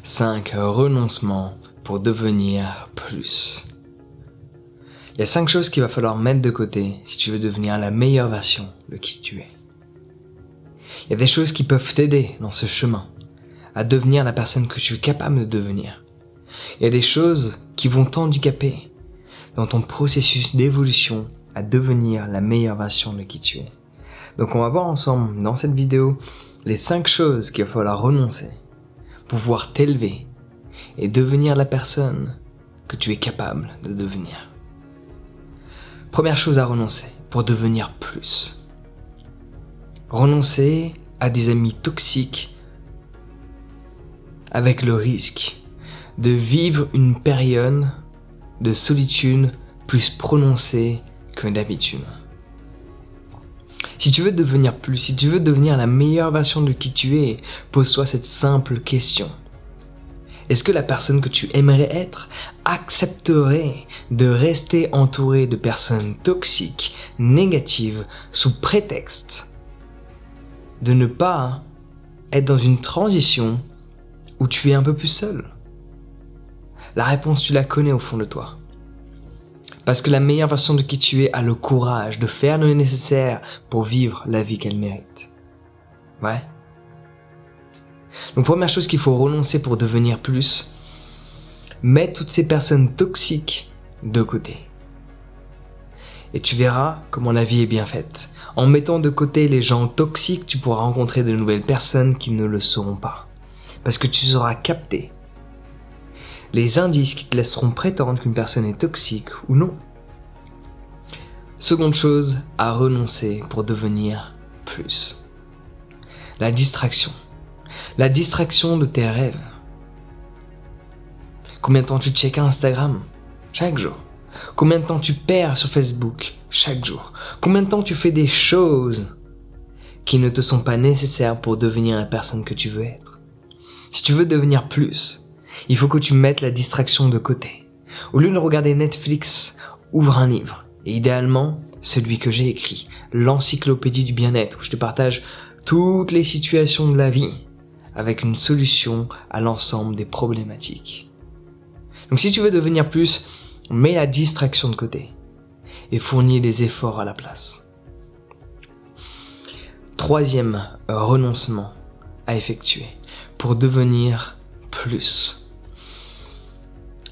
5 renoncements pour devenir plus. Il y a 5 choses qu'il va falloir mettre de côté si tu veux devenir la meilleure version de qui tu es. Il y a des choses qui peuvent t'aider dans ce chemin à devenir la personne que tu es capable de devenir. Il y a des choses qui vont t'handicaper dans ton processus d'évolution à devenir la meilleure version de qui tu es. Donc on va voir ensemble dans cette vidéo les 5 choses qu'il va falloir renoncer pour pouvoir t'élever et devenir la personne que tu es capable de devenir. Première chose à renoncer pour devenir plus. Renoncer à des amis toxiques avec le risque de vivre une période de solitude plus prononcée que d'habitude. Si tu veux devenir plus, si tu veux devenir la meilleure version de qui tu es, pose-toi cette simple question. Est-ce que la personne que tu aimerais être accepterait de rester entourée de personnes toxiques, négatives, sous prétexte de ne pas être dans une transition où tu es un peu plus seul? La réponse, tu la connais au fond de toi. Parce que la meilleure version de qui tu es a le courage de faire le nécessaire pour vivre la vie qu'elle mérite. Ouais. Donc première chose qu'il faut renoncer pour devenir plus, mettre toutes ces personnes toxiques de côté. Et tu verras comment la vie est bien faite. En mettant de côté les gens toxiques, tu pourras rencontrer de nouvelles personnes qui ne le seront pas. Parce que tu sauras capter les indices qui te laisseront prétendre qu'une personne est toxique ou non. Seconde chose à renoncer pour devenir plus. La distraction. La distraction de tes rêves. Combien de temps tu checkes Instagram? Chaque jour. Combien de temps tu perds sur Facebook? Chaque jour. Combien de temps tu fais des choses qui ne te sont pas nécessaires pour devenir la personne que tu veux être? Si tu veux devenir plus, il faut que tu mettes la distraction de côté. Au lieu de regarder Netflix, ouvre un livre. Et idéalement, celui que j'ai écrit, l'encyclopédie du bien-être, où je te partage toutes les situations de la vie avec une solution à l'ensemble des problématiques. Donc si tu veux devenir plus, mets la distraction de côté et fournis des efforts à la place. Troisième renoncement à effectuer pour devenir plus.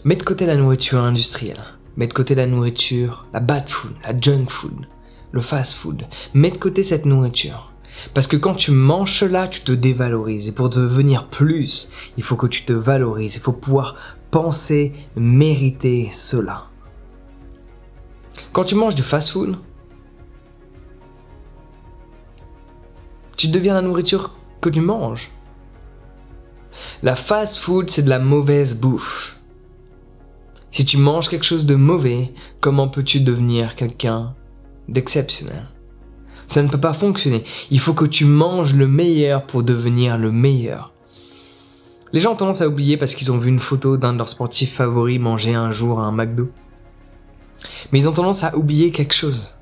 Mets de côté la nourriture industrielle, mets de côté la nourriture, la bad food, la junk food, le fast food. Mets de côté cette nourriture. Parce que quand tu manges cela, tu te dévalorises. Et pour devenir plus, il faut que tu te valorises. Il faut pouvoir penser, mériter cela. Quand tu manges du fast food, tu deviens la nourriture que tu manges. La fast food, c'est de la mauvaise bouffe. Si tu manges quelque chose de mauvais, comment peux-tu devenir quelqu'un d'exceptionnel? Ça ne peut pas fonctionner. Il faut que tu manges le meilleur pour devenir le meilleur. Les gens ont tendance à oublier parce qu'ils ont vu une photo d'un de leurs sportifs favoris manger un jour à un McDo. Mais ils ont tendance à oublier quelque chose.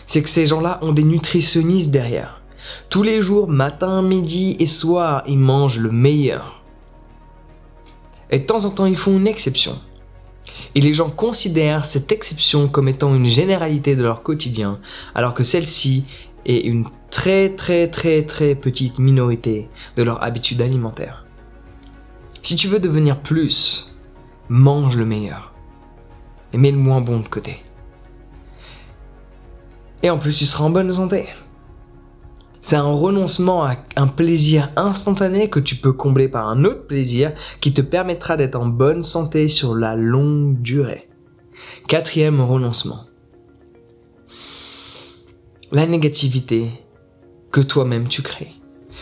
C'est que ces gens-là ont des nutritionnistes derrière. Tous les jours, matin, midi et soir, ils mangent le meilleur. Et de temps en temps, ils font une exception. Et les gens considèrent cette exception comme étant une généralité de leur quotidien, alors que celle-ci est une très petite minorité de leur habitude alimentaire. Si tu veux devenir plus, mange le meilleur et mets le moins bon de côté. Et en plus, tu seras en bonne santé. C'est un renoncement à un plaisir instantané que tu peux combler par un autre plaisir qui te permettra d'être en bonne santé sur la longue durée. Quatrième renoncement. La négativité que toi-même tu crées.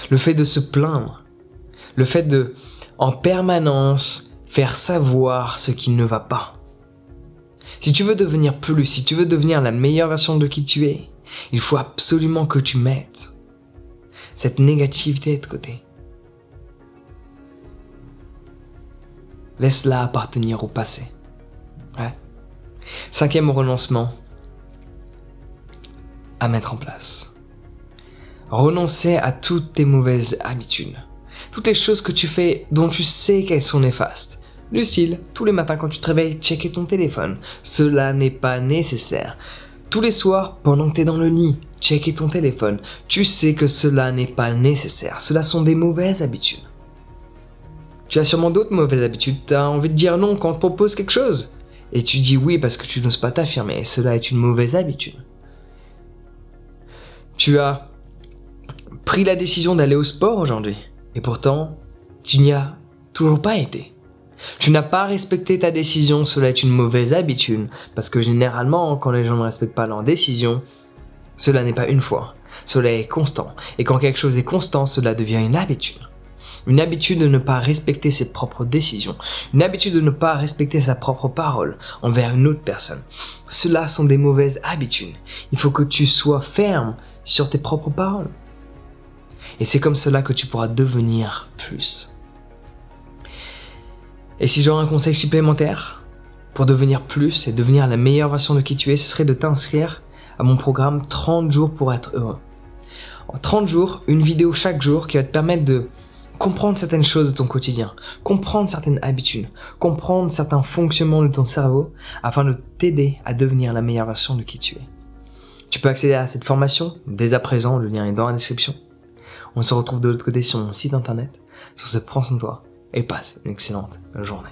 Le fait de se plaindre. Le fait de, en permanence, faire savoir ce qui ne va pas. Si tu veux devenir plus, si tu veux devenir la meilleure version de qui tu es, il faut absolument que tu mettes cette négativité de côté. Laisse-la appartenir au passé. Ouais. Cinquième renoncement à mettre en place. Renoncer à toutes tes mauvaises habitudes. Toutes les choses que tu fais dont tu sais qu'elles sont néfastes. Du style, tous les matins quand tu te réveilles, checker ton téléphone. Cela n'est pas nécessaire. Tous les soirs, pendant que tu es dans le lit, checker ton téléphone. Tu sais que cela n'est pas nécessaire. Cela sont des mauvaises habitudes. Tu as sûrement d'autres mauvaises habitudes. Tu as envie de dire non quand on te propose quelque chose. Et tu dis oui parce que tu n'oses pas t'affirmer. Et cela est une mauvaise habitude. Tu as pris la décision d'aller au sport aujourd'hui. Et pourtant, tu n'y as toujours pas été. Tu n'as pas respecté ta décision, cela est une mauvaise habitude, parce que généralement, quand les gens ne respectent pas leur décision, cela n'est pas une fois, cela est constant. Et quand quelque chose est constant, cela devient une habitude. Une habitude de ne pas respecter ses propres décisions, une habitude de ne pas respecter sa propre parole envers une autre personne. Cela sont des mauvaises habitudes. Il faut que tu sois ferme sur tes propres paroles. Et c'est comme cela que tu pourras devenir plus. Et si j'aurais un conseil supplémentaire pour devenir plus et devenir la meilleure version de qui tu es, ce serait de t'inscrire à mon programme 30 jours pour être heureux. En 30 jours, une vidéo chaque jour qui va te permettre de comprendre certaines choses de ton quotidien, comprendre certaines habitudes, comprendre certains fonctionnements de ton cerveau afin de t'aider à devenir la meilleure version de qui tu es. Tu peux accéder à cette formation dès à présent, le lien est dans la description. On se retrouve de l'autre côté sur mon site internet. Sur ce, prends soin de toi et passe une excellente journée.